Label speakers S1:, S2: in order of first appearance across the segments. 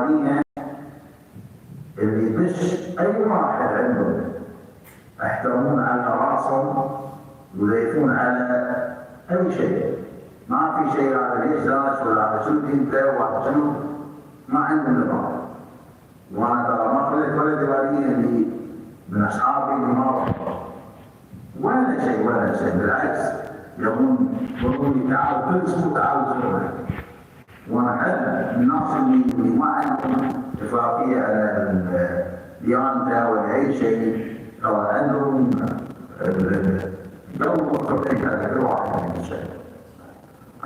S1: الاعتبارية اللي يدش أي واحد عندهم يحترمون على راسهم ويضيفون على أي شيء، ما في شيء على ليش داش ولا على شو انت ولا شنو، ما عندهم نظام. وانا ترى ما خليت ولا اعتبارية اللي من اصحابي اللي ما ولا شيء بالعكس يقولون لي تعالوا كل اسبوع تعالوا زورنا. وانا احب الناس اللي ما عندهم اتفاقيه على ديانته ولا اي شيء، او عندهم جو مختلف على كل واحد من الشيء.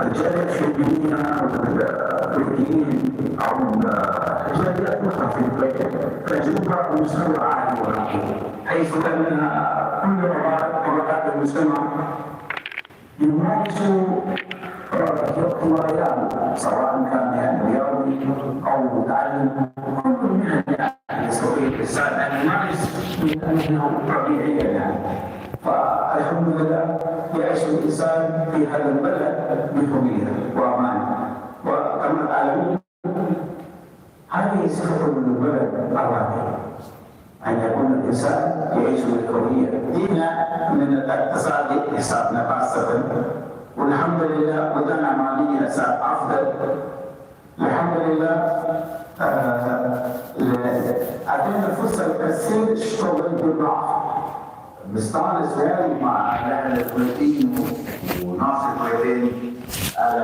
S1: الجاليات الشيوعية والكويتيين أو الجاليات أخرى في الكويت تجربة مستوى عالي وراقي، حيث أن كل طبقات المجتمع يمارسوا هوايات سواء كان رياضي أو متعلم، كل من يستطيع الإنسان أن يمارس من أنه طبيعيا يعني. فالحمد لله يعيش الإنسان في هذا البلد بحرية وأمان، وكما تعلمون هذه صفة من البلد الراقي، أن يكون الإنسان يعيش بالحرية. دينا من الاقتصاد حسابنا خاصة، والحمد لله وضعنا مالية أفضل الحمد لله. أعطينا الفرصة لتسهيل الشغل بالراحة، مستانس يعني مع اهل الكويتيين وناس الكويتيين على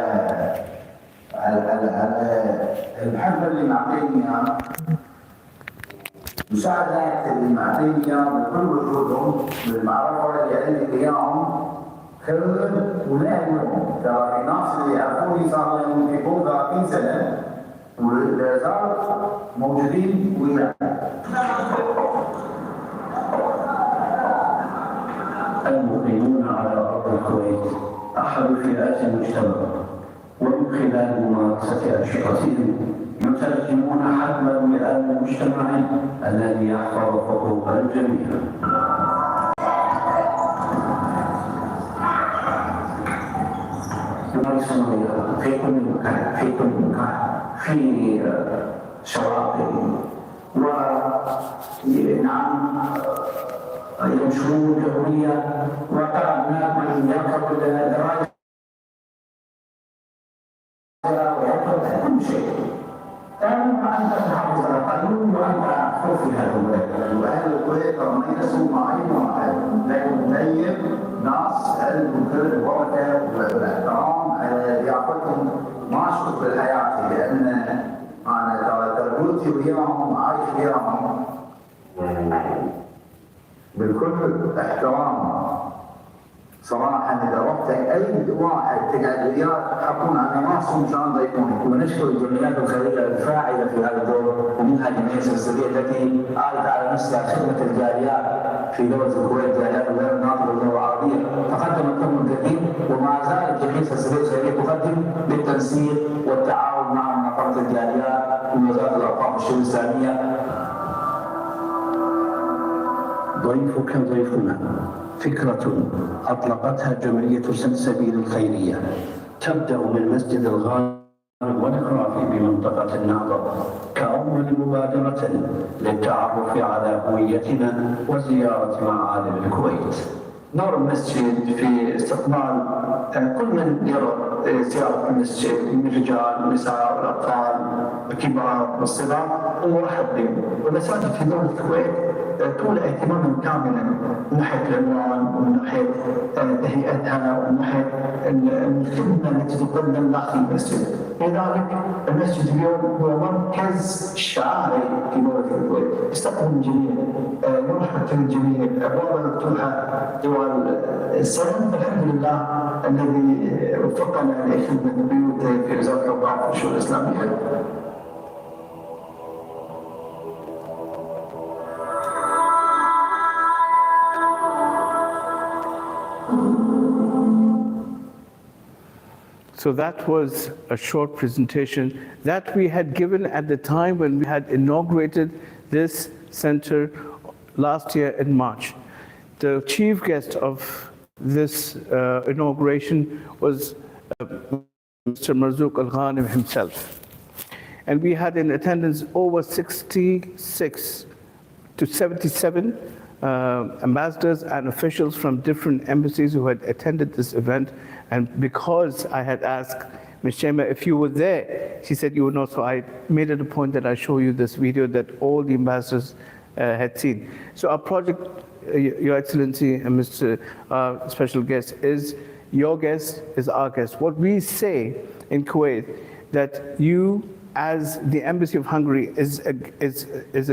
S1: الحب اللي معطيني اياه، مساعدات اللي معطيني اياه بكل وجودهم، بالمعرفه اللي عندي اياهم خير ولا اليوم. ترى في ناس اللي يعرفوني صار لهم يكون 30 سنه ولا زالوا موجودين وياي.
S2: المقيمون على أرض الكويت أحد فئات المجتمع، ومن خلال ممارسة أنشطتهم يترجمون حجم الوئام المجتمعي الذي يحفظ حقوق الجميع. يمارسون في كل مكان في شواطئ، ونعم ينشرون الحرية، وترى من يركب الدراجة ويركب كل شيء. أما أنت تحافظ على القانون وأنت خوف هذا البلد.
S1: وأهل الكويت ما ينسوا معي واحد، لكن نبين ناس عندهم كل البركة والاحترام على ضيافتهم ما أشوف في الحياة، لأن أنا تربيتي وياهم عايش وياهم بالكل احترام. صراحة إذا رحت أي واحد تقعد وياه تحطون على راسهم شلون ضيفونك.
S2: ونشكر الجمعيات الخيرية الفاعلة في هذا الدور، ومنها جمعية سلسبيل التي آلت على نفسها خدمة الجاليات في دولة الكويت، جاليات غير ناطقة باللغة العربية، فقدمت لهم الكثير، وما زالت جمعية سلسبيل الخيرية تقدم بالتنسيق والتعاون مع منظمة الجاليات ووزارة الأوقاف والشؤون الإسلامية. ضيفك ضيفنا فكرة أطلقتها جمعية سلسبيل الخيرية، تبدأ من مسجد الغالب والإقرافي بمنطقة النهضة كأول مبادرة للتعرف على هويتنا وزيارة معالم الكويت. دور المسجد في استقبال كل من يرى زيارة المسجد من رجال ونساء والأطفال الكبار والصغار ومرحب بهم. والمساجد في دولة الكويت تولى اهتماما كاملا من ناحيه العنوان ومن ناحيه تهيئتها ومن ناحيه الخدمه التي تقدم داخل المسجد. لذلك المسجد اليوم هو مركز شعاري في دوله الكويت، يستقبل الجميع، يرحب بالجميع، ابوابه مفتوحه طوال السنه. الحمد لله الذي وفقنا لخدمه البيوت في وزاره الاوقاف والشؤون الاسلاميه.
S3: So that was a short presentation that we had given at the time when we had inaugurated this center last year in March. The chief guest of this inauguration was Mr. Marzouk Al-Ghanim himself. And we had in attendance over 66 to 77 ambassadors and officials from different embassies who had attended this event. And because I had asked Ms. Shema if you were there, she said you were not, so I made it a point that I show you this video that all the ambassadors had seen. So our project, Your Excellency and Mr. Special Guest, is your guest is our guest. What we say in Kuwait, that you as the Embassy of Hungary is a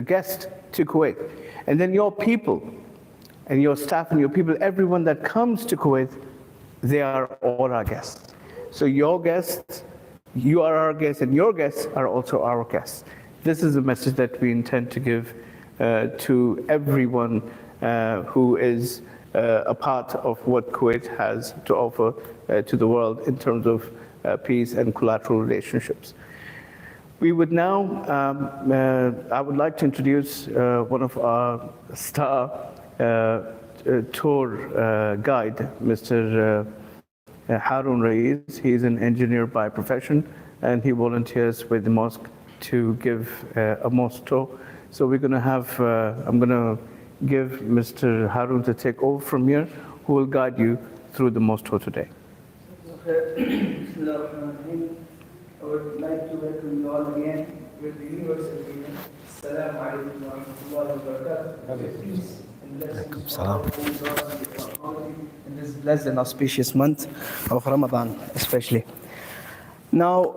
S3: guest to Kuwait. And then your people and your staff and your people, everyone that comes to Kuwait, they are all our guests. So your guests, you are our guests, and your guests are also our guests. This is the message that we intend to give to everyone who is a part of what Kuwait has to offer to the world in terms of peace and collateral relationships. We would now, I would like to introduce one of our star tour guide, Mr. Harun Rais. He's an engineer by profession, and he volunteers with the mosque to give a mosque tour. So we're going to have, I'm going to give Mr. Harun to take over from here, who will guide you through the mosque tour today.
S4: I would like to welcome you all again with the universal greeting. Assalamu alaikum wa rahmatullahi wa barakatuh. Peace and blessings for all those in this blessed and auspicious month of Ramadan, especially. Now,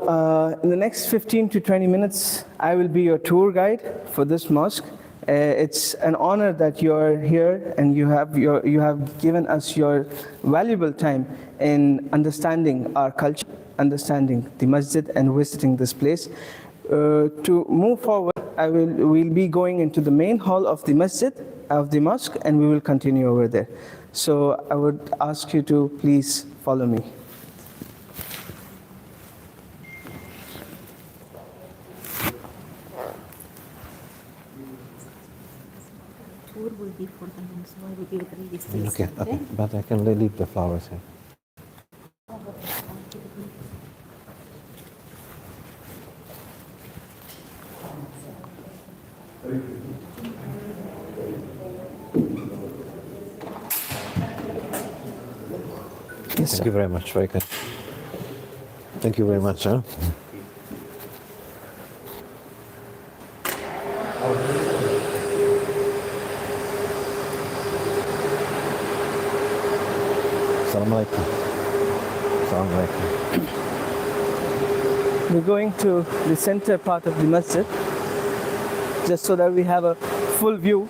S4: in the next 15 to 20 minutes, I will be your tour guide for this mosque. It's an honor that you are here and you have given us your valuable time in understanding our culture, understanding the masjid and visiting this place. To move forward, we'll be going into the main hall of the masjid, of the mosque, and we will continue over there. So I would ask you to please follow me.
S5: Will be for the monks, so I will be really still.
S6: Okay, okay, but I can leave the flowers here.
S4: Yes,
S6: Thank you very much. Very good. Thank you very much. Huh? Assalamu alaikum. Assalamu alaikum.
S4: We're going to the center part of the masjid, just so that we have a full view.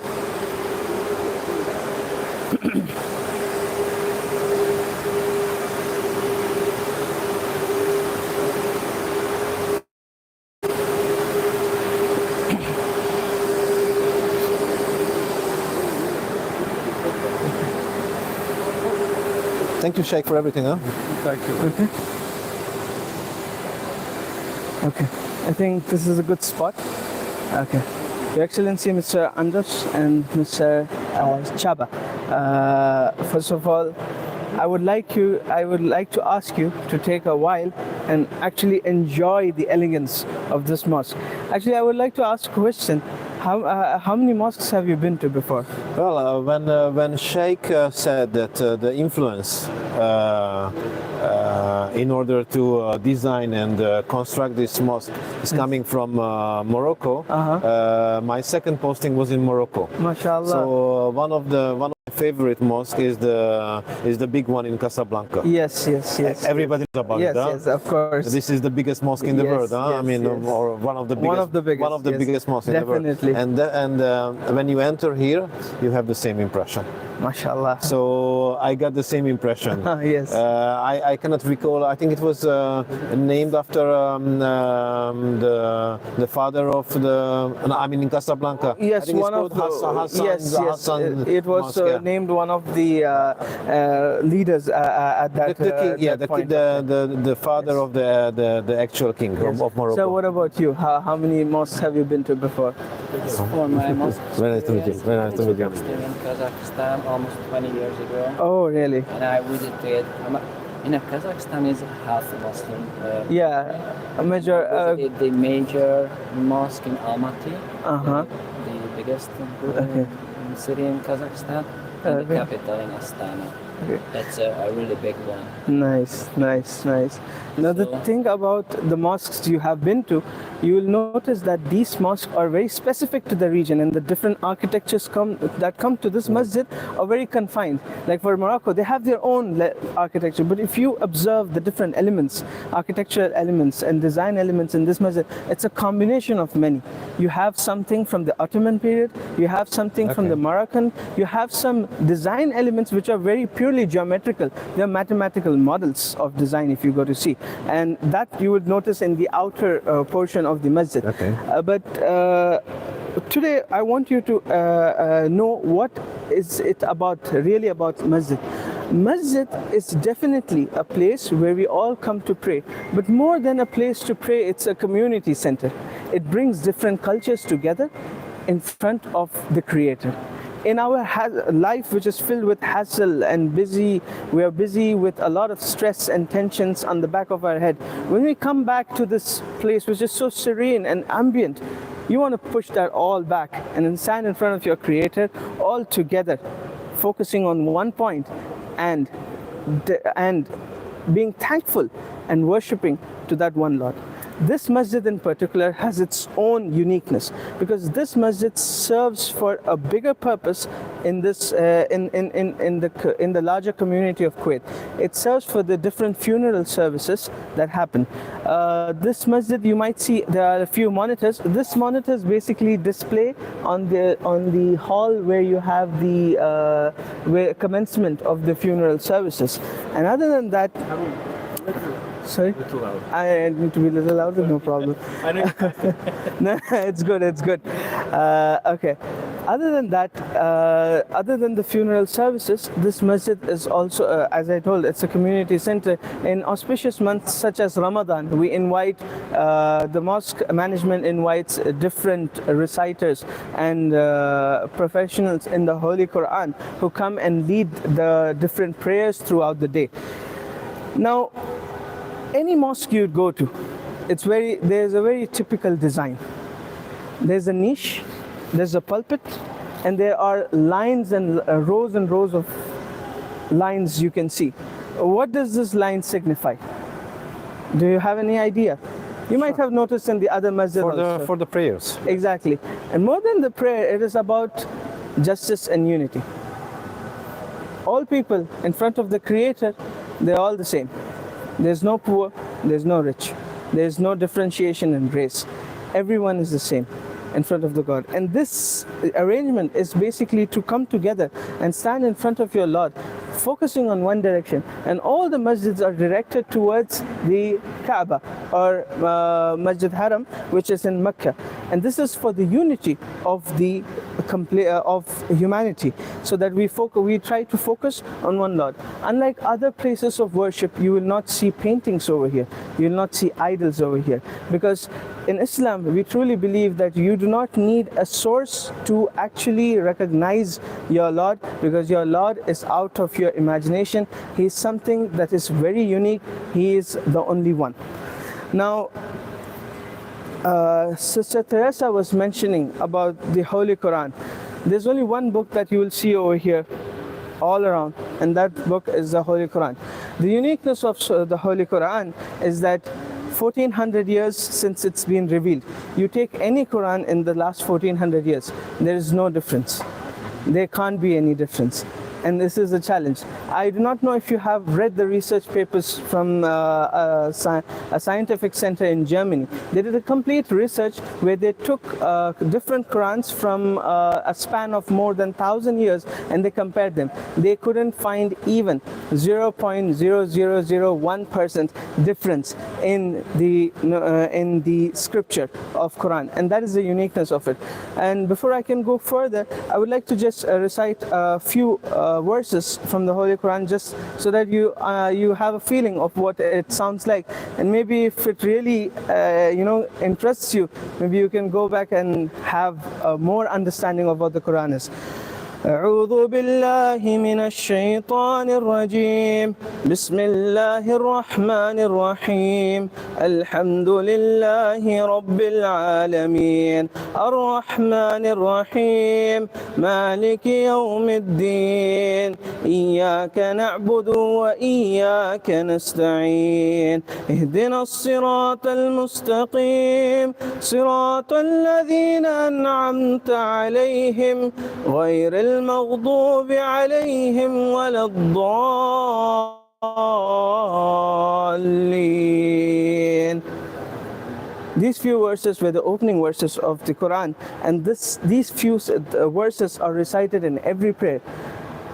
S6: Thank you, Sheikh, for everything. Huh?
S3: Thank you.
S4: Okay. Okay. I think this is a good spot. Okay. Your Excellency, Mr. Anders and Mr. Chaba. First of all, I would like to ask you to take a while and actually enjoy the elegance of this mosque. Actually, I would like to ask a question. How many mosques have you been to before?
S6: Well, when Sheikh said that the influence in order to design and construct this mosque is coming from Morocco, my second posting was in Morocco.
S4: MashaAllah.
S6: So one of my favorite mosques is the big one in Casablanca.
S4: Yes.
S6: Everybody knows about it. Huh?
S4: Yes, of course.
S6: This is the biggest mosque in the world. Huh? I mean, or one of the biggest mosques in the world.
S4: Definitely.
S6: And when you enter here, you have the same impression.
S4: MashaAllah.
S6: So I got the same impression.
S4: Yes.
S6: I cannot recall. I think it was named after the father of in Casablanca.
S4: Yes,
S6: I think
S4: one
S6: it's
S4: of
S6: called
S4: the
S6: Hassan
S4: it was
S6: Mosque,
S4: named one of the leaders at that.
S6: the king,
S4: that point.
S6: the father of the actual king
S4: Yes.
S6: of Morocco.
S4: So what about you? How many mosques have you been to before?
S5: It's for my mosque.
S6: Very nice to meet you. Very nice to meet you.
S5: I was in Kazakhstan almost 20 years ago,
S4: Oh, really?
S5: and I visited
S7: Kazakhstan is half Muslim.
S4: Yeah, a major.
S7: Visited the major mosque in Almaty,
S4: Uh-huh.
S7: the biggest
S4: Okay.
S7: city in Kazakhstan, and the
S4: Okay.
S7: capital in Astana.
S4: Okay.
S7: That's a really big one.
S4: Nice, nice, nice. Now the
S7: So-
S4: thing about the mosques you have been to, you will notice that these mosques are very specific to the region, and the different architectures that come to this masjid are very confined. Like for Morocco, they have their own architecture, but if you observe the different elements, architectural elements and design elements in this masjid, it's a combination of many. You have something from the Ottoman period, you have something from the Moroccan, you have some design elements which are very purely geometrical. They're mathematical models of design if you go to see. And that you would notice in the outer portion of the masjid.
S6: Okay.
S4: But today I want you to know what is it about, really about masjid. Masjid is definitely a place where we all come to pray. But more than a place to pray, it's a community center. It brings different cultures together in front of the Creator. In our life, which is filled with hassle and busy, we are busy with a lot of stress and tensions on the back of our head. When we come back to this place, which is so serene and ambient, you want to push that all back and then stand in front of your Creator all together, focusing on one point and being thankful and worshipping to that one Lord. This masjid in particular has its own uniqueness because this masjid serves for a bigger purpose in this in the larger community of Kuwait. It serves for the different funeral services that happen. This masjid, you might see there are a few monitors. This monitors basically display on the hall where you have the commencement of the funeral services. And other than that. Sorry? I need to be a little louder, no problem. No, it's good, it's good. Okay. Other than that, other than the funeral services, this masjid is also, as I told, it's a community center. In auspicious months such as Ramadan, we invite, the mosque management invites different reciters and professionals in the Holy Quran who come and lead the different prayers throughout the day. Now, any mosque you'd go to, there's a very typical design. There's a niche, there's a pulpit, and there are lines and rows of lines you can see. What does this line signify? Do you have any idea? You might have noticed in the other masjid also.
S6: For the prayers.
S4: Exactly. And more than the prayer, it is about justice and unity. All people in front of the Creator, they're all the same. There's no poor, there's no rich. There's no differentiation in race. Everyone is the same in front of the God. And this arrangement is basically to come together and stand in front of your Lord, focusing on one direction. And all the masjids are directed towards the Kaaba or Masjid Haram, which is in Mecca. And this is for the unity of the of humanity, so that we try to focus on one Lord. Unlike other places of worship, you will not see paintings over here. You will not see idols over here. Because in Islam, we truly believe that you do not need a source to actually recognize your Lord, because your Lord is out of your imagination. He is something that is very unique. He is the only one. Now, Sister Teresa was mentioning about the Holy Quran. There's only one book that you will see over here all around, and that book is the Holy Quran. The uniqueness of the Holy Quran is that 1400 years since it's been revealed. You take any Quran in the last 1400 years, there is no difference. There can't be any difference. And this is a challenge. I do not know if you have read the research papers from a scientific center in Germany. They did a complete research where they took different Qurans from a span of more than 1,000 years and they compared them. They couldn't find even 0.0001% difference in the scripture of Quran, and that is the uniqueness of it. And before I can go further, I would like to just recite a few verses from the Holy Quran, just so that you have a feeling of what it sounds like, and maybe if it really interests you, maybe you can go back and have more understanding of what the Quran is. أعوذ بالله من الشيطان الرجيم بسم الله الرحمن الرحيم الحمد لله رب العالمين الرحمن الرحيم مالك يوم الدين إياك نعبد وإياك نستعين اهدنا الصراط المستقيم صراط الذين أنعمت عليهم غير المغضوب عليهم ولا الضالين. These few verses were the opening verses of the Quran, and these few verses are recited in every prayer.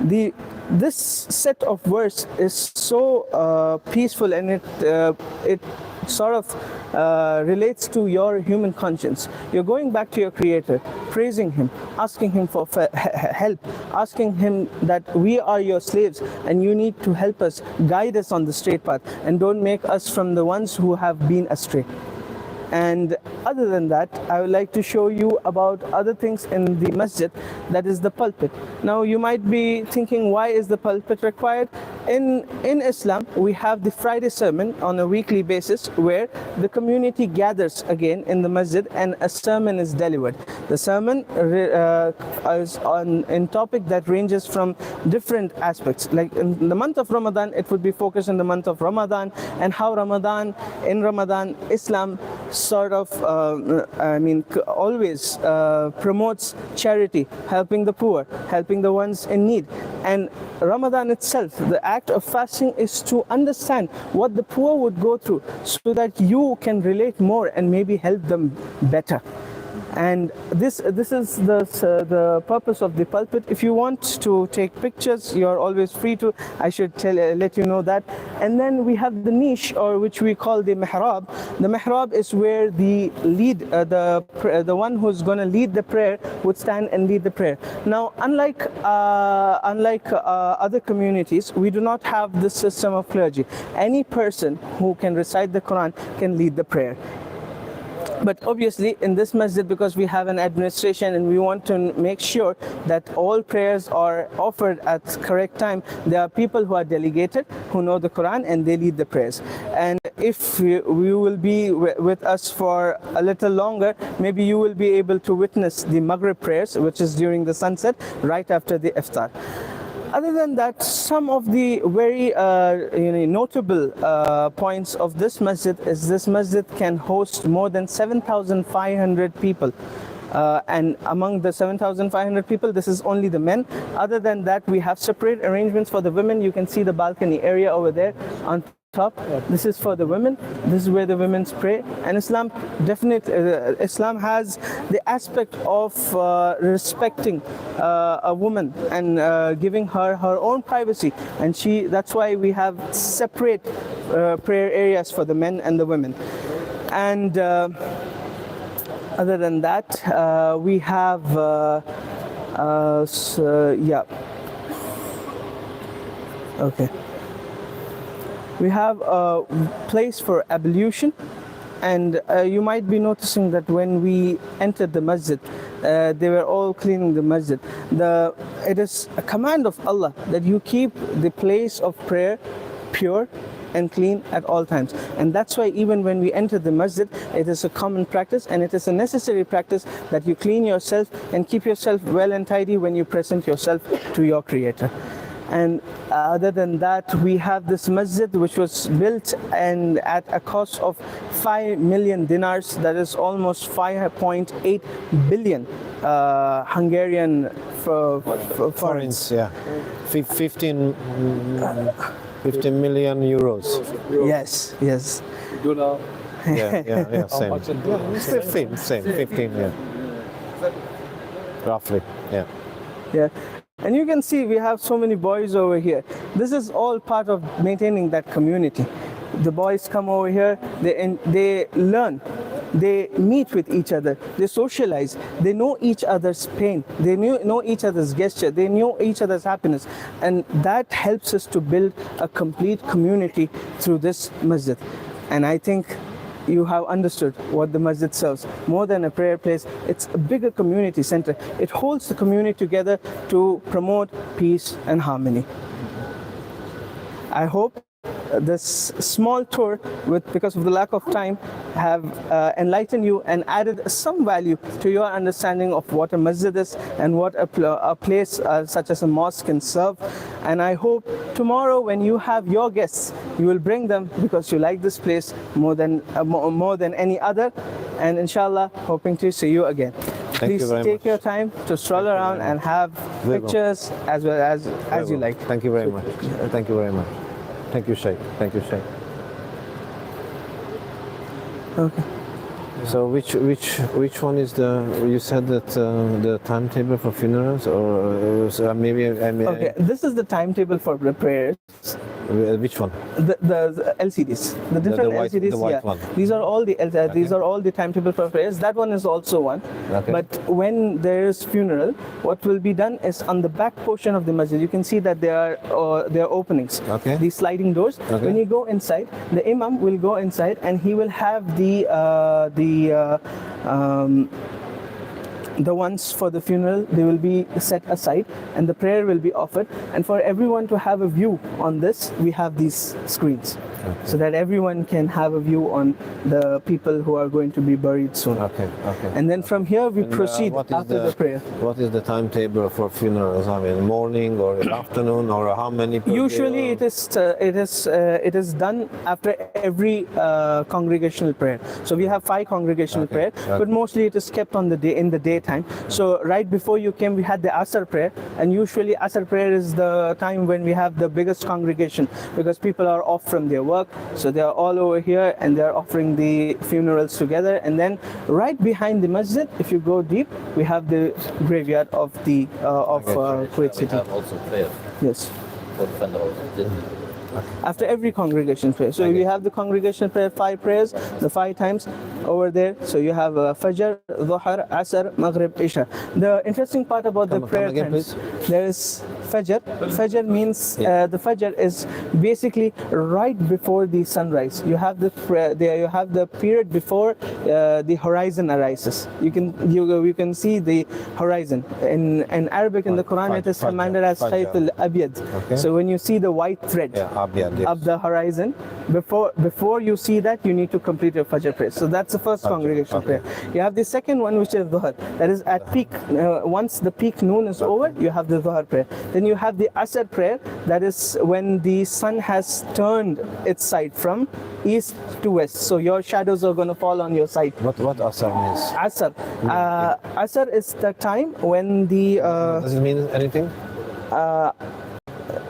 S4: This set of verse is so peaceful, and it sort of relates to your human conscience. You're going back to your Creator, praising Him, asking Him for help, asking Him that we are your slaves and you need to help us, guide us on the straight path, and don't make us from the ones who have been astray. And other than that, I would like to show you about other things in the masjid, that is the pulpit. Now you might be thinking, why is the pulpit required? In Islam, we have the Friday sermon on a weekly basis where the community gathers again in the masjid and a sermon is delivered. The sermon is on topic that ranges from different aspects. Like in the month of Ramadan, it would be focused in the month of Ramadan and how in Ramadan, Islam sort of, always promotes charity, helping the poor, helping the ones in need. And Ramadan itself, the act of fasting is to understand what the poor would go through so that you can relate more and maybe help them better. And this is the purpose of the pulpit. If you want to take pictures, you're always free to. I should let you know that. And then we have the niche, or which we call the mihrab. The mihrab is where the the one who's going to lead the prayer would stand and lead the prayer. Now, unlike other communities, we do not have this system of clergy. Any person who can recite the Quran can lead the prayer. But obviously in this masjid, because we have an administration and we want to make sure that all prayers are offered at correct time, there are people who are delegated, who know the Quran, and they lead the prayers. And if you will be with us for a little longer, maybe you will be able to witness the Maghrib prayers, which is during the sunset, right after the iftar. Other than that, some of the very notable points of this masjid is this masjid can host more than 7,500 people. And among the 7,500 people, this is only the men. Other than that, we have separate arrangements for the women. You can see the balcony area over there on top. This is for the women. This is where the women pray. And Islam Islam has the aspect of respecting a woman and giving her own privacy. And that's why we have separate prayer areas for the men and the women. And other than that, we have okay. We have a place for ablution, and you might be noticing that when we entered the masjid, they were all cleaning the masjid. It is a command of Allah that you keep the place of prayer pure and clean at all times. And that's why even when we enter the masjid, it is a common practice and it is a necessary practice that you clean yourself and keep yourself well and tidy when you present yourself to your Creator. And other than that, we have this masjid which was built and at a cost of 5 million dinars, that is almost 5.8 billion Hungarian forints.
S6: Yeah, 15 million euros.
S4: Yes.
S7: $.
S6: Yeah, same. Same, 15, yeah. Roughly, yeah.
S4: And you can see we have so many boys over here. This is all part of maintaining that community. The boys come over here, they learn, they meet with each other, they socialize, they know each other's pain, they know each other's gesture, they know each other's happiness. And that helps us to build a complete community through this masjid. And I think you have understood what the masjid serves. More than a prayer place, it's a bigger community center. It holds the community together to promote peace and harmony. I hope this small tour, because of the lack of time, have enlightened you and added some value to your understanding of what a masjid is and what a place such as a mosque can serve. And I hope tomorrow when you have your guests, you will bring them because you like this place more than any other. And inshallah, hoping to see you again. Please take your time to stroll around and have pictures as well as you like.
S6: Thank you very much. Thank you very much. Thank you, Sheikh. Thank you, Sheikh.
S4: Okay.
S6: So which one is the? You said that the timetable for funerals, or maybe I mean.
S4: Okay, this is the timetable for the prayers.
S6: Which one?
S4: The LCDs, the different LCDs.
S6: The white one.
S4: These are all the timetable for prayers. That one is also one.
S6: Okay.
S4: But when there is funeral, what will be done is on the back portion of the masjid. You can see that there are openings.
S6: Okay.
S4: These sliding doors.
S6: Okay.
S4: When you go inside, the imam will go inside and he will have the ones for the funeral, they will be set aside and the prayer will be offered. And for everyone to have a view on this, we have these screens. Okay. So that everyone can have a view on the people who are going to be buried soon.
S6: Okay.
S4: And then from here we proceed after the prayer.
S6: What is the timetable for funerals? I mean, morning or afternoon, or how many per
S4: Usually
S6: day,
S4: it is done after every congregational prayer. So we have 5 congregational prayers, but mostly it is kept on in the daytime. So right before you came, we had the Asr prayer, and usually Asr prayer is the time when we have the biggest congregation because people are off from their work, so they are all over here and they are offering the funerals together. And then right behind the masjid, if you go deep, we have the graveyard of the Kuwait City.
S8: We have also prayer.
S4: Yes.
S8: For the funeral.
S4: After every congregation prayer. So we have the congregation prayer, 5 prayers, the 5 times over there. So you have Fajr, Dhuhr, Asr, Maghrib, Isha. The interesting part about the prayer times, there is Fajr. Fajr means the Fajr is basically right before the sunrise. You have the prayer there. You have the period before the horizon arises. You can see the horizon. In Arabic, in the Quran, it is commanded as Khayt al-Abyad. So when you see the white thread of the horizon, before you see that, you need to complete your Fajr prayer. So that's the first congregation prayer. You have the second one, which is Dhuhr. That is at peak. Once the peak noon is over, you have the Dhuhr prayer. Then you have the Asr prayer. That is when the sun has turned its side from east to west. So your shadows are going to fall on your side.
S6: What Asr means?
S4: Asr. Asr is the time when the...
S6: Does it mean anything?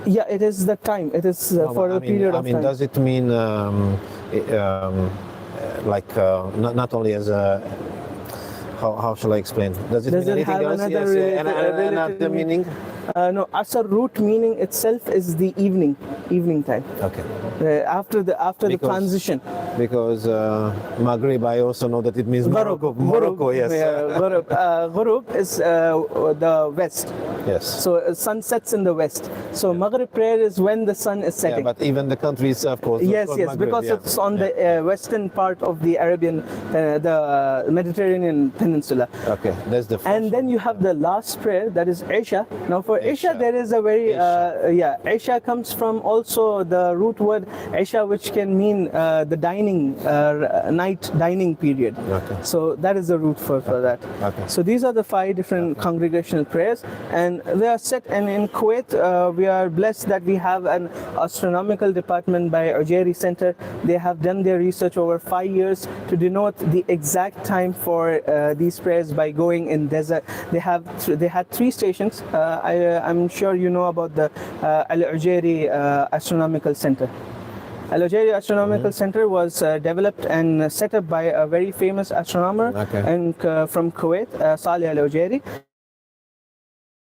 S4: Yeah, it is the time. It is for a period of time.
S6: Does it mean not only as a... How shall I explain? Does it mean anything else? Another meaning?
S4: No, Asr root meaning itself is the evening time.
S6: Okay.
S4: After the transition.
S6: Because Maghrib, I also know that it means Morocco, yes.
S4: Ghurub is the west.
S6: Yes.
S4: So sun sets in the west. So Maghrib prayer is when the sun is setting.
S6: Yeah, but even the country itself goes.
S4: Yes,
S6: Maghrib,
S4: because it's on the western part of the the Mediterranean peninsula.
S6: Okay, that's the first
S4: And then you have the last prayer, that is Isha. Now for Isha there is a very Isha comes from also the root word Isha, which can mean the dining night dining period.
S6: Okay.
S4: So that is the root for that.
S6: Okay.
S4: So these are the 5 different congregational prayers, and they are set. And in Kuwait, we are blessed that we have an astronomical department by Ujeri Center. They have done their research over 5 years to denote the exact time for these prayers by going in desert. They had 3 stations. I'm sure you know about the Al-Ujeri Astronomical Center. Al-Ujeri Astronomical Center was developed and set up by a very famous astronomer and from Kuwait, Saleh Al-Ujeri.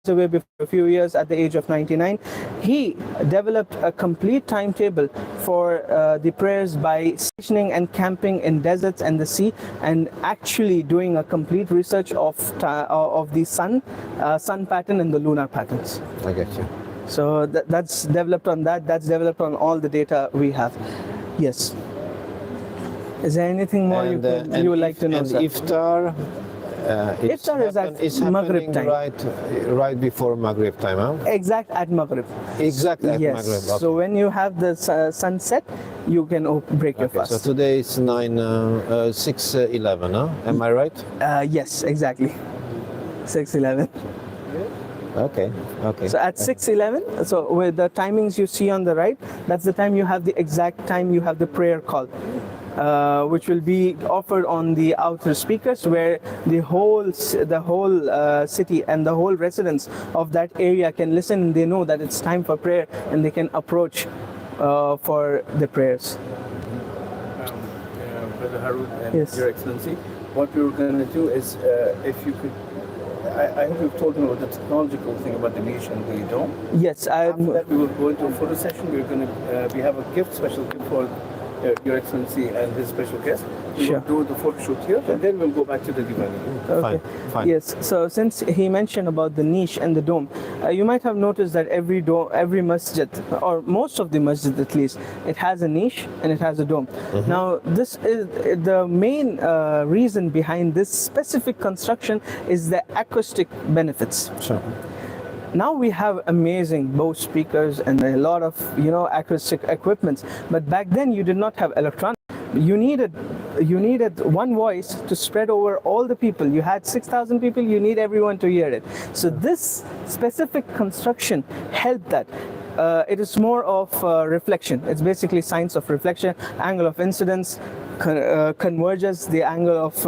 S4: Away before a few years at the age of 99. He developed a complete timetable for the prayers by stationing and camping in deserts and the sea, and actually doing a complete research of the sun pattern and the lunar patterns.
S6: I get you.
S4: So that's developed on that. That's developed on all the data we have. Yes. Is there anything more you would like to know,
S6: and
S4: sir?
S6: Iftar,
S4: Iftar is at Maghrib time.
S6: Right before Maghrib time, huh?
S4: Exact at Maghrib.
S6: Exact at
S4: Yes.
S6: Maghrib. Okay.
S4: So when you have the sunset, you can break your
S6: Okay,
S4: fast.
S6: so today it's 6:11, huh? Am I right?
S4: Yes, exactly. 6:11.
S6: Okay.
S4: So at 6:11, so with the timings you see on the right, that's the time you have the exact time you have the prayer call, which will be offered on the outer speakers, where the whole city and the whole residents of that area can listen, and they know that it's time for prayer, and they can approach for the prayers.
S3: Brother Harun and
S4: Yes.
S3: Your Excellency, what we were going to do is, if you could, I hope you've told them about the technological thing about the niche and the dome.
S4: Yes,
S3: After that, we will go into a photo session. We're going to, we have a special gift for Your Excellency and his special guest. We
S4: Sure.
S3: will do the photo shoot here, and then we'll go back to the Diwali.
S4: Okay.
S6: Fine.
S4: Yes. So since he mentioned about the niche and the dome, you might have noticed that every masjid, or most of the masjid at least, it has a niche and it has a dome. Now, this is the main reason behind this specific construction is the acoustic benefits.
S6: Sure.
S4: Now we have amazing Bose speakers and a lot of acoustic equipments, but back then you did not have electronics. You needed one voice to spread over all the people. You had 6,000 people, you need everyone to hear it. So this specific construction helped that. It is more of reflection. It's basically science of reflection, angle of incidence, converges the angle of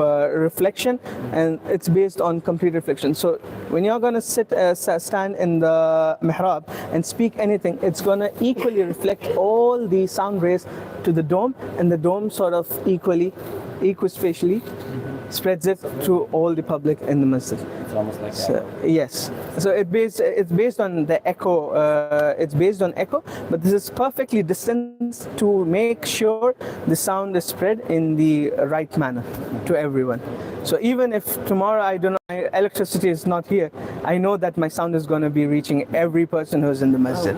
S4: reflection, and it's based on complete reflection. So when you're going to stand in the mihrab and speak anything, it's going to equally reflect all the sound rays to the dome, and the dome sort of equispatially spreads it to all the public in the masjid.
S7: It's almost like
S4: Yes. So it's based on the echo. It's based on echo, but this is perfectly distanced to make sure the sound is spread in the right manner to everyone. So even if tomorrow my electricity is not here, I know that my sound is going to be reaching every person who's in the masjid.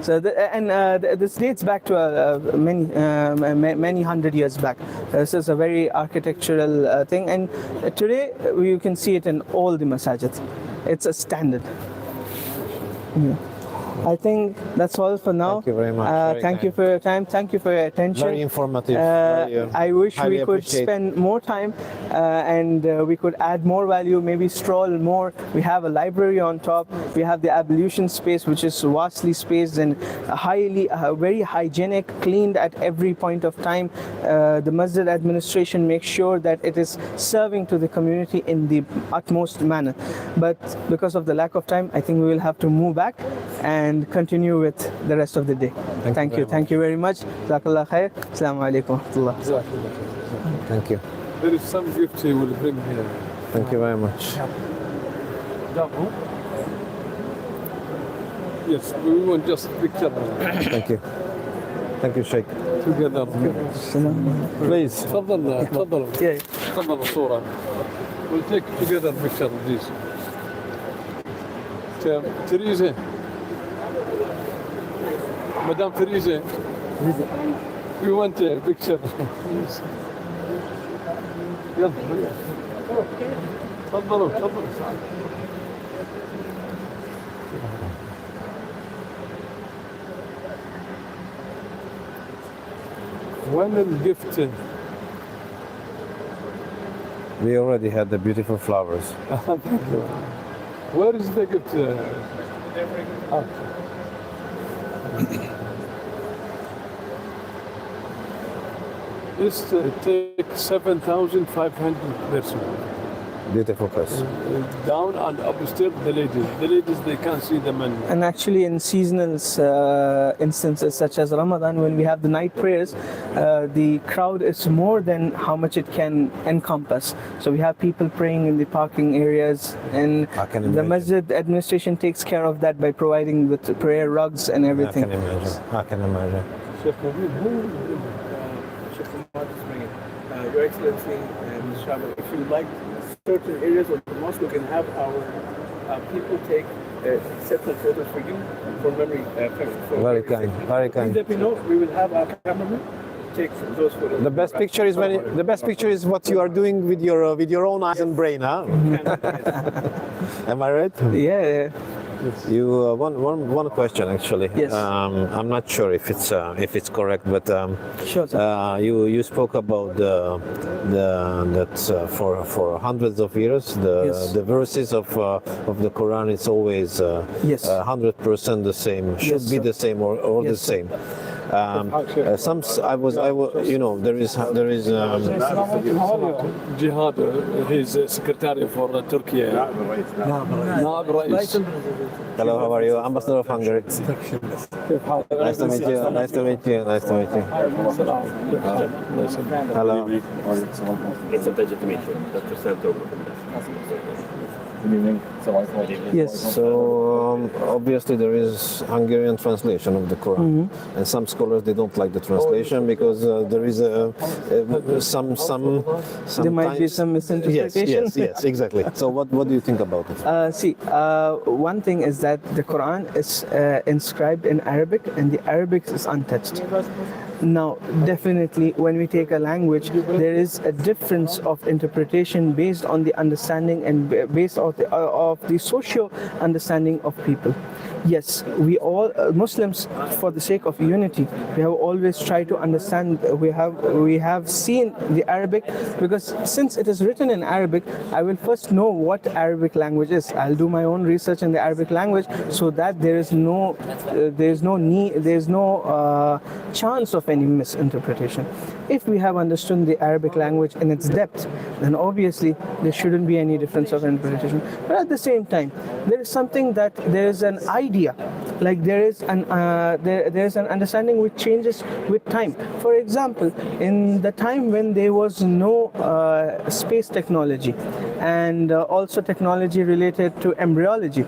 S4: So this dates back to many hundred years back. This is a very architectural thing, and today you can see it in all the masajid. It's a standard. Yeah. I think that's all for now.
S6: Thank you very much.
S4: Thank you for your time. Thank you for your attention.
S6: Very informative.
S4: I wish
S6: highly
S4: we could
S6: appreciate.
S4: spend more time and we could add more value, maybe stroll more. We have a library on top. We have the ablution space, which is vastly spaced and very hygienic, cleaned at every point of time. The masjid administration makes sure that it is serving to the community in the utmost manner. But because of the lack of time, I think we will have to move back and continue with the rest of the day. Thank you. Thank you very much. Jazakallah khair. Assalamu alaikum wa rahmatullah.
S6: Thank you.
S3: There is some gift he will bring here.
S6: Thank you very much.
S3: Yes, we want just a picture
S6: Thank you. Thank you, Sheikh.
S3: together. Please. تفضل تفضل
S4: Yeah.
S3: تفضل الصورة. We'll take together picture of this. Teresa. Madame Teresa. We want a picture. يلا. تفضلوا تفضلوا. When الجفت
S6: We already had the beautiful flowers.
S3: Where is the gift? This takes 7,500 persons.
S6: Beautiful place.
S3: Down and upstairs, the ladies. The ladies, they can't see the men.
S4: And actually in seasonal instances such as Ramadan, when we have the night prayers, the crowd is more than how much it can encompass. So we have people praying in the parking areas, and
S6: I can
S4: the
S6: imagine.
S4: masjid administration takes care of that by providing with prayer rugs and everything.
S6: I can imagine. I can imagine.
S3: Sheikh Nabil, Sheikh Ahmad is bringing. Your Excellency, Mr. Shabir, if you like certain areas of the mosque, we can have our people take sets of photos for you for memory.
S6: Very kind. Very kind.
S3: Please let me know. We will have our cameraman take those photos.
S6: The best picture is the best picture is what you are doing with your own eyes and brain, huh? Am I right?
S4: Yeah.
S6: You one question actually.
S4: Yes.
S6: I'm not sure if it's correct, but
S4: Sure, sir.
S6: you spoke about that for hundreds of years
S4: Yes.
S6: the verses of the Quran is always
S4: Yes.
S6: 100% the same, should
S4: Yes,
S6: be
S4: sir.
S6: the same or
S4: Yes,
S6: the
S4: sir.
S6: same. I was you know there is
S8: Jihad, he's secretary for Turkey. Naab Rais.
S6: hello, how are you? Ambassador of Hungary. Nice to meet you. Nice to meet you. Nice to meet you. Hello.
S9: It's a pleasure to meet you, Dr. Santo.
S4: Yes.
S6: So obviously there is Hungarian translation of the Quran, and some scholars they don't like the translation because there is some
S4: There might be some misinterpretation.
S6: Yes, exactly. So what do you think about it?
S4: One thing is that the Quran is inscribed in Arabic, and the Arabic is untouched. Now, definitely, when we take a language, there is a difference of interpretation based on the understanding and based of the social understanding of people. Yes, we all Muslims, for the sake of unity, we have always tried to understand. We have seen the Arabic, because since it is written in Arabic, I will first know what Arabic language is. I'll do my own research in the Arabic language, so that there is no chance of any misinterpretation. If we have understood the Arabic language in its depth, then obviously there shouldn't be any difference of interpretation. But at the same time, there is something that there is an idea, like there is an understanding which changes with time. For example, in the time when there was no space technology and also technology related to embryology,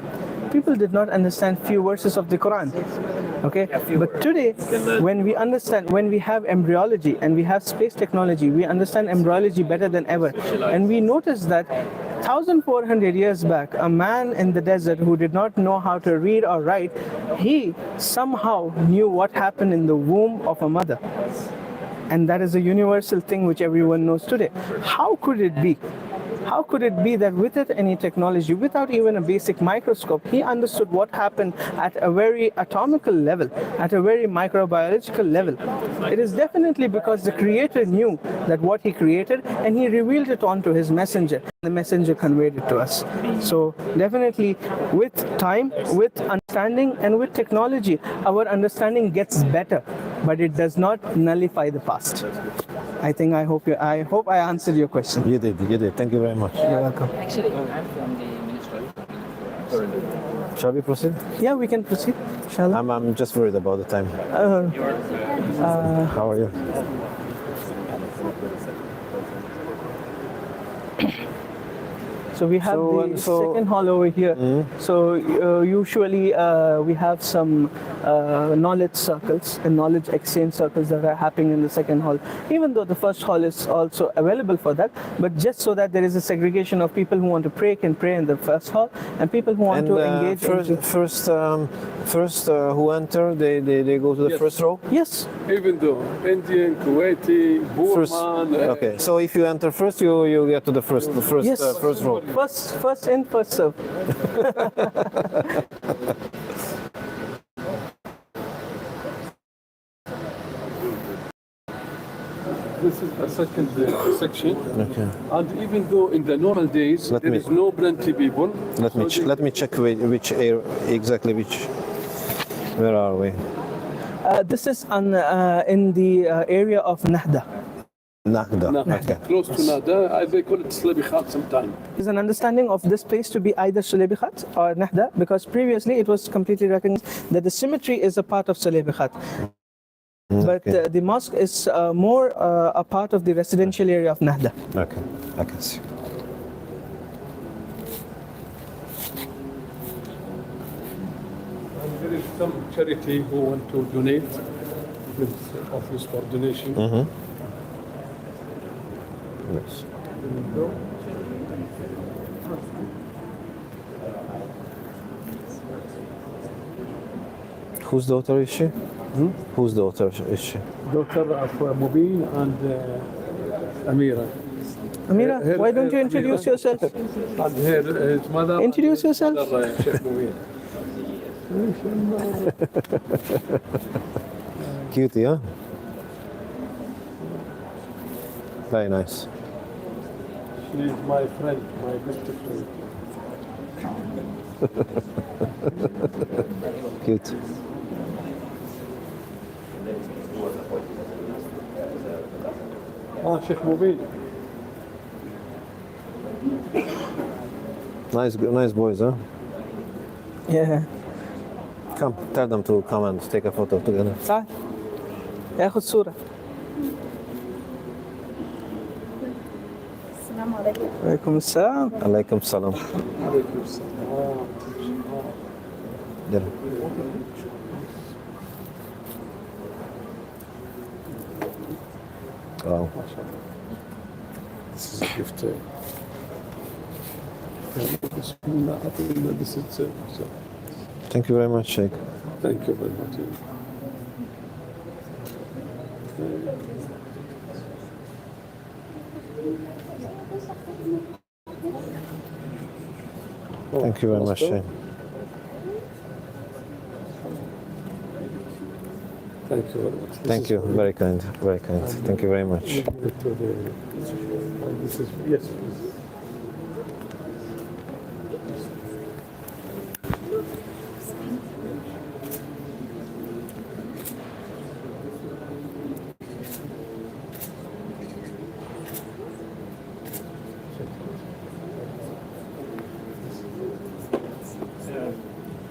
S4: people did not understand few verses of the Quran. Okay, but today, when we have embryology and we have space technology, we understand embryology better than ever. And we notice that 1,400 years back, a man in the desert who did not know how to read or write, he somehow knew what happened in the womb of a mother. And that is a universal thing which everyone knows today. How could it be? How could it be that without any technology, without even a basic microscope, he understood what happened at a very atomical level, at a very microbiological level? It is definitely because the Creator knew that what He created, and He revealed it onto His messenger. The messenger conveyed it to us. So definitely, with time, with understanding, and with technology, our understanding gets better, but it does not nullify the past. I hope I answered your question.
S6: You did. Thank you very much.
S4: You're welcome.
S7: Actually, I'm from the Ministry.
S6: Shall we proceed?
S4: Yeah, we can proceed. Shall I?
S6: I'm just worried about the time. How are you?
S4: So we have the second hall over here. So usually we have some knowledge circles and knowledge exchange circles that are happening in the second hall. Even though the first hall is also available for that, but just so that there is a segregation of people who want to pray can pray in the first hall, and people who want to engage.
S6: First, who enter, they go to the first row.
S4: Yes.
S8: Even though Indian, Kuwaiti, Burman.
S6: Okay, so if you enter first, you get to the first
S4: Yes.
S6: first row.
S4: First in, first serve.
S8: This is a second section.
S6: Okay.
S8: And even though in the normal days there is no plenty people.
S6: Let me check which area exactly. Where are we?
S4: This is in the area of Nahda.
S6: Nahda. Okay.
S8: Close to Nahda, they call it Slabikhat sometimes.
S4: There's an understanding of this place to be either Sulebikhat or Nahda, because previously it was completely recognized that the cemetery is a part of Sulebikhat. But the mosque is more a part of the residential area of Nahda.
S6: Okay, I can see.
S8: And there is some charity who want to donate with office for donation.
S6: Yes. Whose daughter is she? Whose daughter is she?
S8: daughter of Mubin and Amira.
S4: Amira, why don't you introduce yourself?
S8: And his mother.
S4: Introduce yourself.
S8: Sheikh Mubin.
S6: Cutie, huh? Very nice.
S8: She is my friend, my best friend.
S6: Cute.
S8: Sheikh Mubin.
S6: Nice boys, huh?
S4: Yeah.
S6: Come, tell them to come and take a photo together.
S4: تعال ياخذ صورة.
S5: السلام عليكم.
S4: وعليكم السلام.
S6: Alaikum salam. يلا. Wow.
S8: This is a gift. This is
S6: Thank you very much, Sheikh.
S8: thank you very much.
S6: Thank you very much, Sheikh.
S8: Thank you very much.
S6: Thank you. Very kind. Very kind. Thank you very much.
S8: This is, yes, please.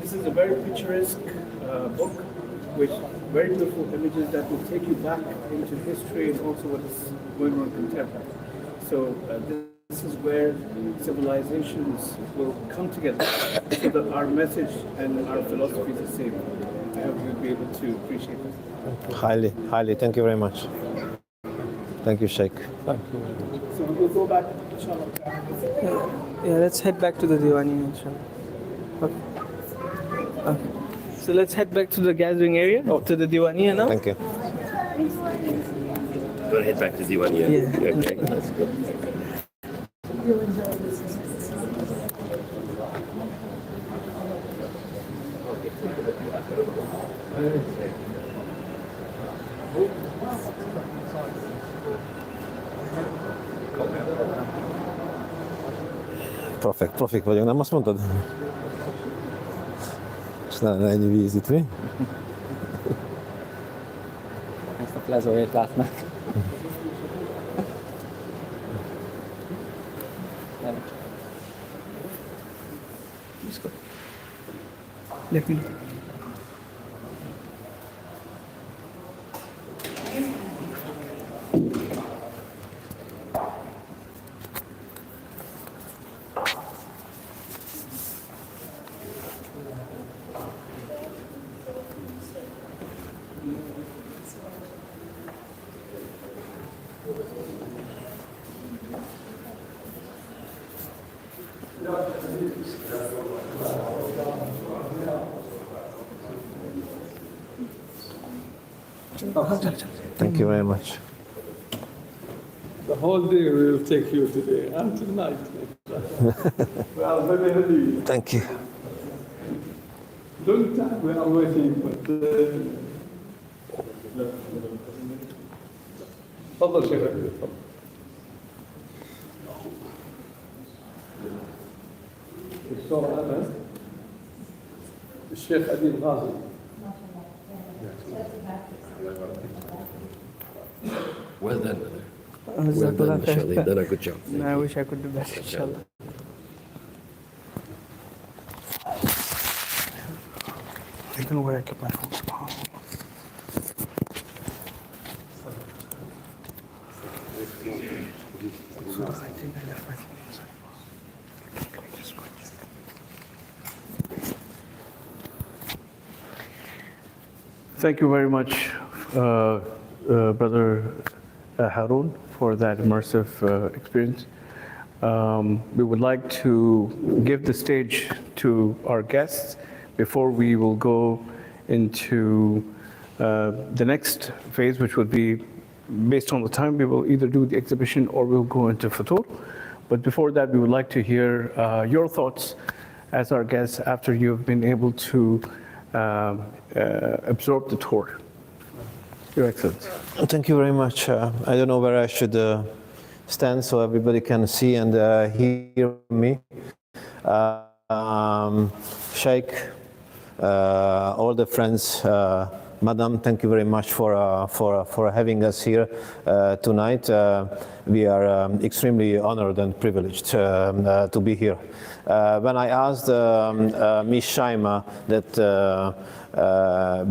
S3: This is a very picturesque book with very beautiful images that will take you back into history and also what is going on contemporary. So this is where civilizations will come together so that our message and our philosophy is the same. I hope you'll be able to appreciate that.
S6: Highly. Thank you very much. Thank you, Sheikh.
S8: Thank you very much.
S3: So we'll go back, inshallah.
S4: Yeah, let's head back to the Diwani, inshallah. Okay. Okay. So let's head back to the gathering area, to the Diwaniya now.
S6: Thank you.
S9: Go head back to Diwania.
S4: Yeah.
S9: Okay, let's go.
S6: Profik vagyok, nem azt mondtad? És ne ennyi víz itt, mi?
S7: Ezt a plezóért látnak.
S4: Let me.
S6: Thank you very much.
S8: The whole day we will take you today until night. We are very happy.
S6: Thank you.
S8: Long time we are waiting, but تفضل شيخ أبي، تفضل. الدكتور أنس الشيخ أبي الغازي.
S9: Well done, brother. Well done, mashallah. You've done a good job.
S4: I wish I could do better, inshallah. I don't know where I kept my phone. I think I left my phone inside. Can I just go check?
S3: Thank you very much, Brother Harun, for that immersive experience. We would like to give the stage to our guests before we will go into The next phase, which would be based on the time, we will either do the exhibition or we'll go into Futur. But before that, we would like to hear your thoughts as our guests after you've been able to absorb the tour. Your Excellency.
S6: Thank you very much. I don't know where I should stand so everybody can see and hear me. Sheikh, all the friends, Madam, thank you very much for having us here tonight. We are extremely honored and privileged to be here. When I asked Miss Shaima that,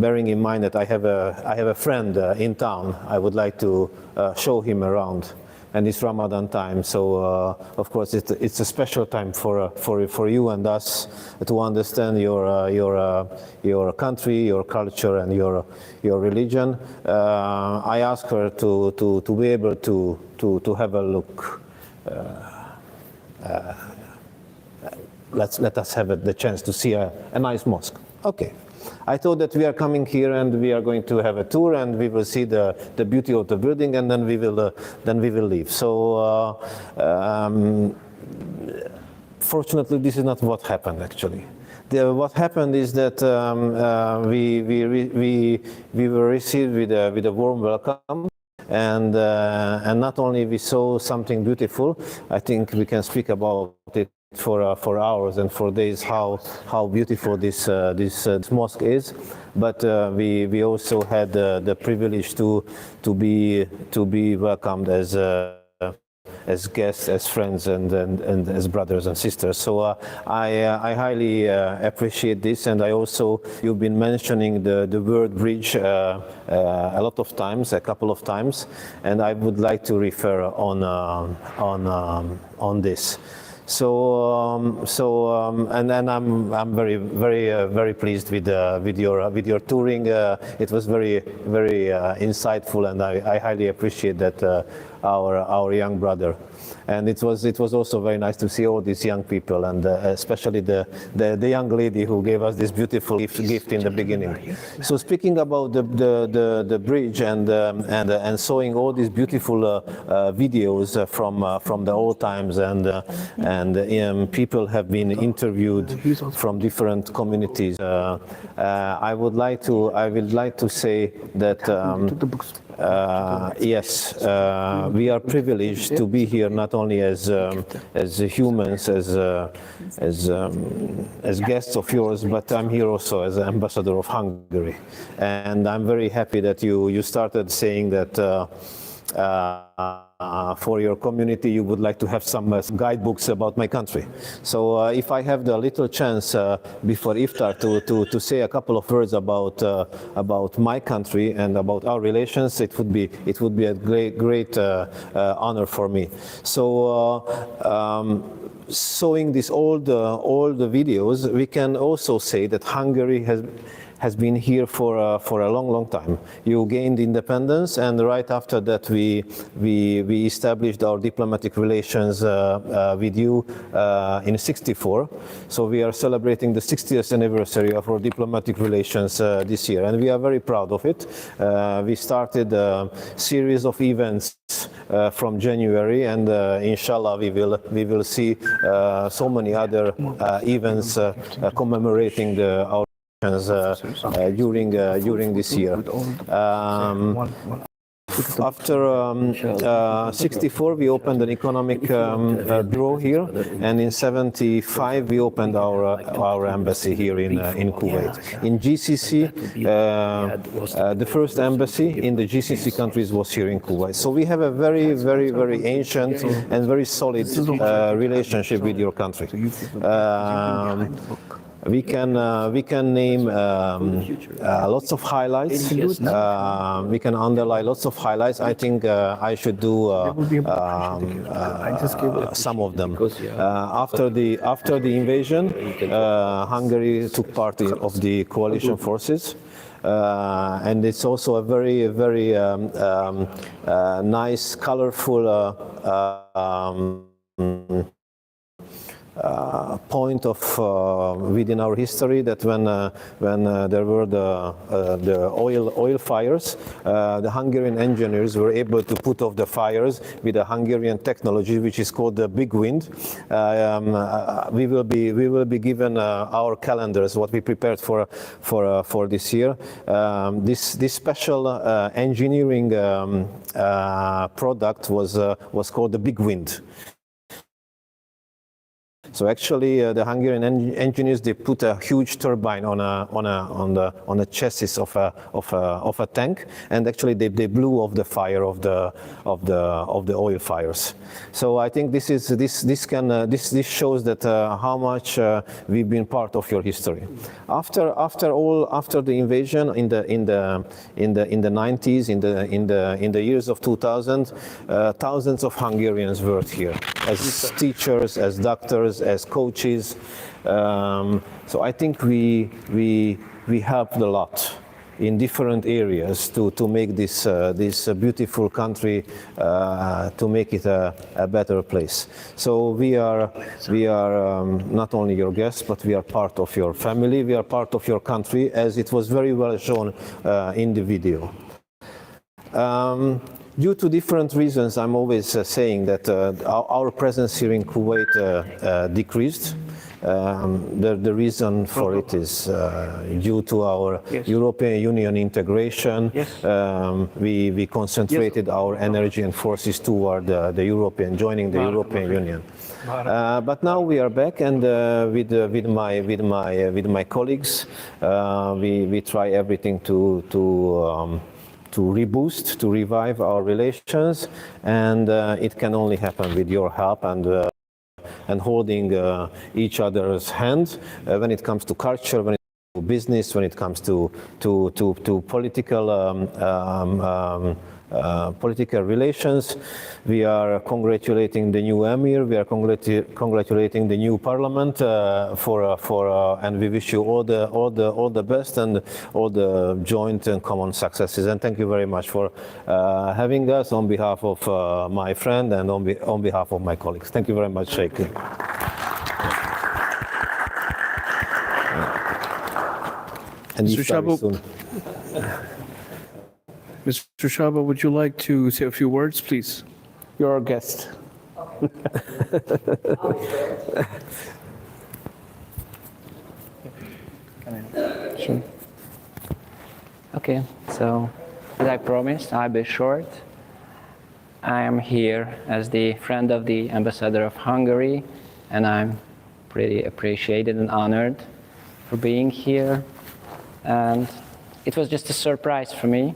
S6: bearing in mind that I have a friend in town, I would like to show him around. And it's Ramadan time, so of course it's a special time for you and us to understand your country, your culture, and your religion. I asked her to be able to have a look. Let us have the chance to see a nice mosque. Okay. I thought that we are coming here and we are going to have a tour and we will see the beauty of the building and then we will leave. So fortunately, this is not what happened actually. What happened is that we were received with a warm welcome. And not only we saw something beautiful, I think we can speak about it for hours and for days how beautiful this mosque is, but we also had the privilege to be welcomed as guests, as friends, and as brothers and sisters. So I highly appreciate this, and I also, you've been mentioning the word bridge a lot of times, a couple of times, and I would like to refer on this. And then I'm very pleased with your touring. It was very insightful, and I highly appreciate that our young brother. And it was also very nice to see all these young people, and especially the young lady who gave us this beautiful gift in the beginning. So speaking about the bridge and showing all these beautiful videos from the old times, and people have been interviewed from different communities. I would like to say that. Yes, we are privileged to be here not only as humans, as guests of yours, but I'm here also as an ambassador of Hungary, and I'm very happy that you started saying that. For your community, you would like to have some guidebooks about my country. So if I have the little chance before iftar to say a couple of words about my country and about our relations, it would be a great honor for me. So showing these old videos, we can also say that Hungary has been here for a long time. You gained independence, and right after that we established our diplomatic relations with you in '64. So we are celebrating the 60th anniversary of our diplomatic relations this year, and we are very proud of it. We started a series of events from January, and inshallah we will see so many other events commemorating our during this year. After '64, we opened an economic bureau here, and in '75 we opened our embassy here in Kuwait. In GCC, the first embassy in the GCC countries was here in Kuwait. So we have a very ancient and very solid relationship with your country. We can name lots of highlights. We can underline lots of highlights. I think I should do some of them. After the invasion, Hungary took part of the coalition forces. And it's also a very nice, colorful point of within our history that when there were the oil fires, the Hungarian engineers were able to put off the fires with a Hungarian technology which is called the big wind. We will be given our calendars, what we prepared for this year. This special engineering product was called the big wind. So actually, the Hungarian engineers, they put a huge turbine on the chassis of a tank, and actually they blew off the fire of the oil fires. So I think this shows that how much we've been part of your history. After the invasion in the 90s, in the years of 2000, thousands of Hungarians worked here as teachers, as doctors, as coaches. So I think we helped a lot in different areas to make this beautiful country, to make it a better place. So we are not only your guests, but we are part of your family. We are part of your country, as it was very well shown in the video. Due to different reasons, I'm always saying that our presence here in Kuwait decreased. The reason for it is due to our European Union integration. We concentrated our energy and forces toward joining the European Union. But now we are back, and with my colleagues, we try everything to reboost, to revive our relations, and it can only happen with your help and holding each other's hand when it comes to culture, when it comes to business, when it comes to political relations. We are congratulating the new emir. We are congratulating the new parliament and we wish you all the best and all the joint and common successes. And thank you very much for having us on behalf of my friend and on behalf of my colleagues. Thank you very much, Sheikh. And
S3: Mr. Shaba, Mr. Shaba, would you like to say a few words, please? You're our guest.
S7: Sure. Okay, so as I promised, I'll be short. I am here as the friend of the ambassador of Hungary, and I'm pretty appreciated and honored for being here. And it was just a surprise for me,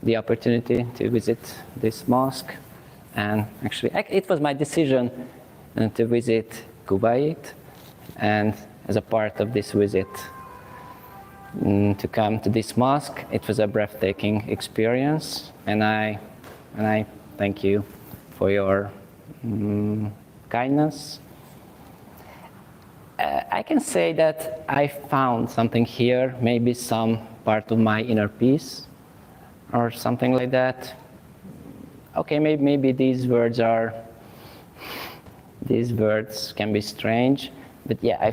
S7: the opportunity to visit this mosque. And actually, it was my decision to visit Kuwait, and as a part of this visit, to come to this mosque. It was a breathtaking experience, and I thank you for your kindness. I can say that I found something here, maybe some part of my inner peace, or something like that. Okay, maybe these words can be strange, but yeah, I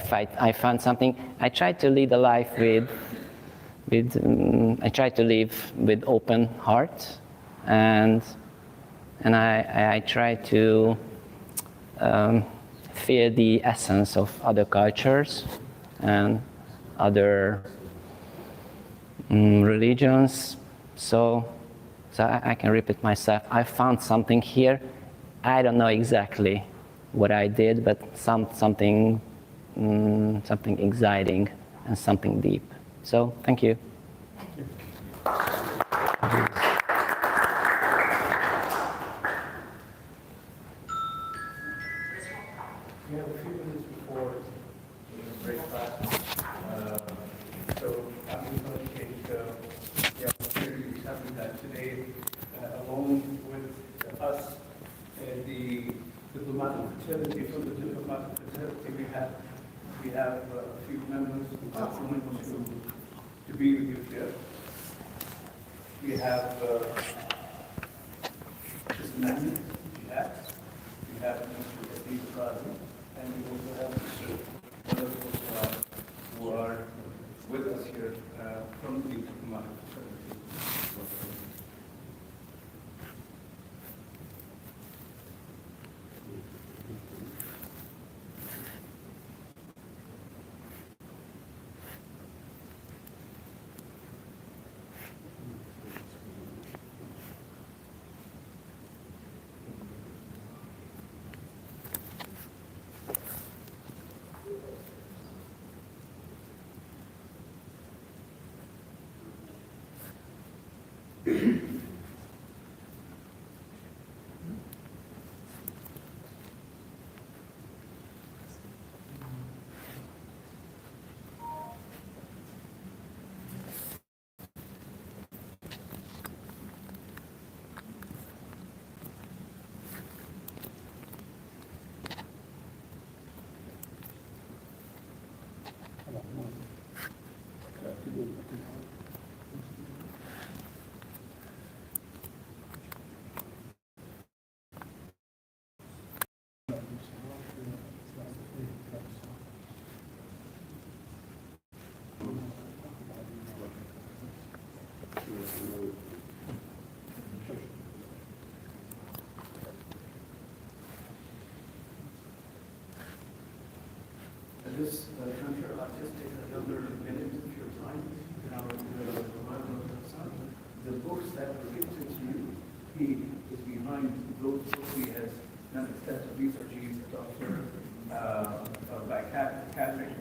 S7: found something. I tried to lead a life I tried to live with open heart, and I try to feel the essence of other cultures and other religions. So I can repeat myself. I found something here. I don't know exactly what I did, but something exciting and something deep. So thank you.
S2: We have a few minutes before the break class. So I'm going to take the opportunity of having that today along with us and the diplomatic facility. From the diplomatic facility, we have a few members who are going to be with you here. We have Ms. Manny, we have Mr. Steve Kazi, and we also have This country, I'll just take another minute of your time. Now, the books that were given to you, he is behind those books. He has done extensive research. He's a doctor by Catholic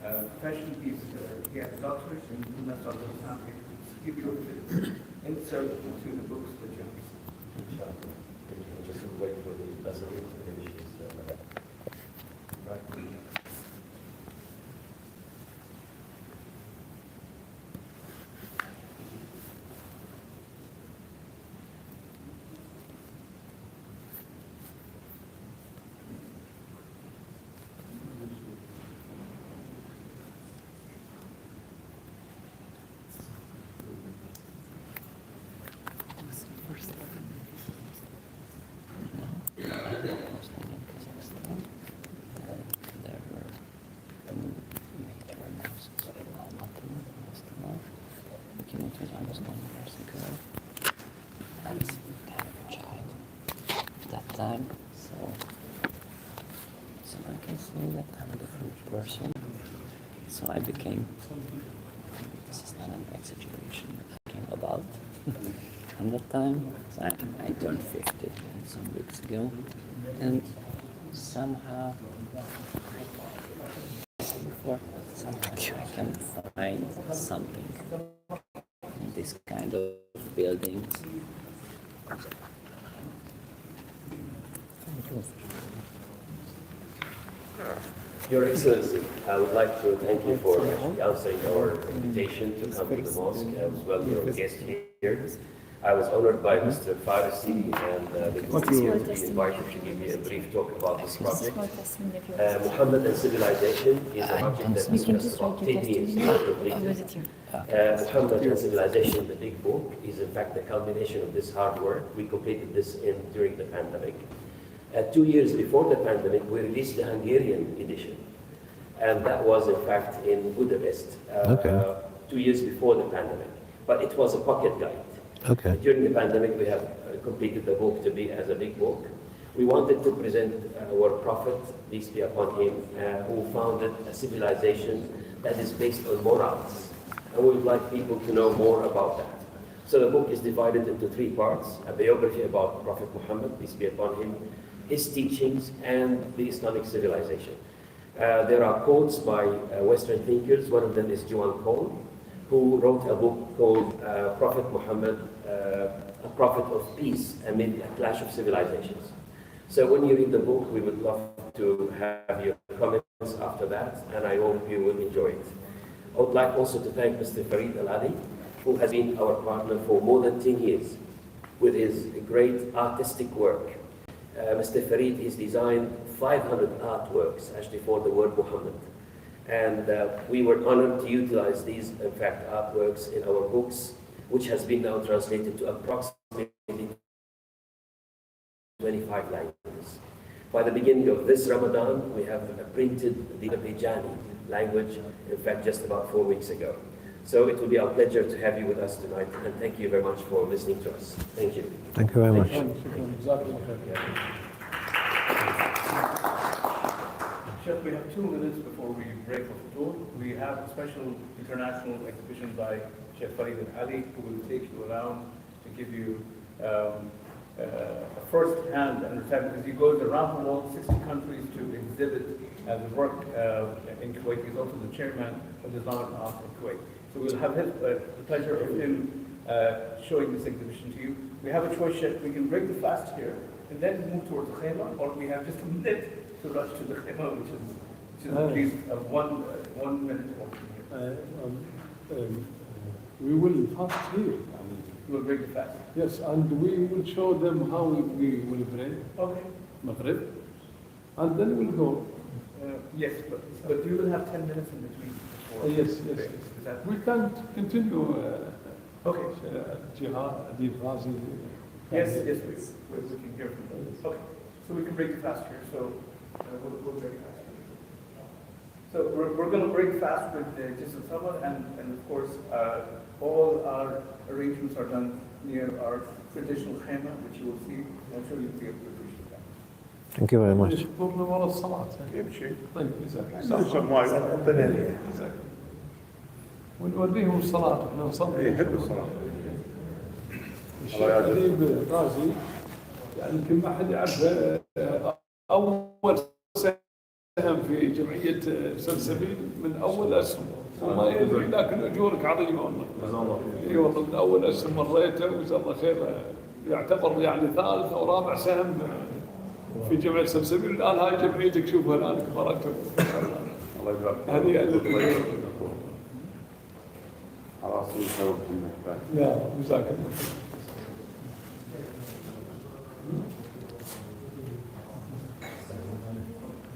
S2: profession. He has doctorates in human sciences. Give you an insert into the books that you have.
S9: Just wait for the lesson to finish. Right.
S7: Time, so I can say that I'm a different person. So I became, this is not an exaggeration, I became about from that time. So I turned 50 some weeks ago, and somehow I can find something in this kind of buildings.
S9: Your Excellency, I would like to thank you for answering our invitation to come to the mosque as well your guest here. I was honored by Mr. Farisi and the committee to be invited to give me a brief talk about this project. Muhammad and Civilization is a project that took us about 10 years to complete. Muhammad and Civilization, the big book, is in fact the culmination of this hard work. We completed this during the pandemic. 2 years before the pandemic, we released the Hungarian edition. And that was, in fact, in Budapest, 2 years before the pandemic. But it was a pocket guide.
S6: Okay.
S9: During the pandemic, we have completed the book to be as a big book. We wanted to present our Prophet, peace be upon him, who founded a civilization that is based on morals. And we would like people to know more about that. So the book is divided into 3 parts: a biography about Prophet Muhammad, peace be upon him, his teachings, and the Islamic civilization. There are quotes by Western thinkers. One of them is Joan Cole, who wrote a book called Prophet Muhammad, a Prophet of Peace Amid a Clash of Civilizations. So when you read the book, we would love to have your comments after that, and I hope you will enjoy it. I would like also to thank Mr. Farid Al-Ali, who has been our partner for more than 10 years with his great artistic work. Mr. Farid has designed 500 artworks actually for the word Muhammad. And we were honored to utilize these, in fact, artworks in our books, which has been now translated to approximately 25 languages. By the beginning of this Ramadan, we have printed the Azerbaijani language, in fact, just about 4 weeks ago. So it will be our pleasure to have you with us tonight, and thank you very much for listening to us. Thank you.
S6: Thank you very much.
S3: Chef, we have 2 minutes before we break for the tour. We have a special international exhibition by Chef Farid Ali, who will take you around to give you a first-hand understanding, because he goes around the world, 60 countries, to exhibit the work in Kuwait. He's also the chairman of the Islamic Art in Kuwait. So we'll have the pleasure of him showing this exhibition to you. We have a choice, Chef. We can break the fast here and then move towards the khayma, or we have just a minute to rush to the khayma, which is at least 1 minute walk from here.
S8: We will fast here.
S3: We'll break the fast.
S8: Yes, and we will show them how we will pray.
S3: Okay.
S8: Maghrib. And then we'll go.
S3: Yes, but you will have 10 minutes in between.
S8: Yes. We can continue.
S3: Okay.
S8: Jihad, Adib Razi.
S3: Yes, please. We can hear from them. Okay. So we can break the fast here. So we'll break fast. So we're going to break fast with just someone, and of course, all our arrangements are done near our traditional khayma, which you will see. I'm sure you'll be able to appreciate that.
S6: Thank you very much.
S8: يشكرنا ورا الصلاة. طيب ونوريهم الصلاة احنا نصلي. يحب الصلاة. الشيخ أديب رازي يعني يمكن ما حد يعرفه، أول سهم في جمعية سلسبيل من أول أسهم، وما يدري لكن أجورك عظيمة والله. اي والله من أول أسهم مريته وجزاه الله خير، يعتبر يعني ثالث أو رابع سهم في جمعية سلسبيل. الآن هاي جمعيتك شوفها الآن كبرت. الله يبارك. هذه خلاص. لا جزاك الله.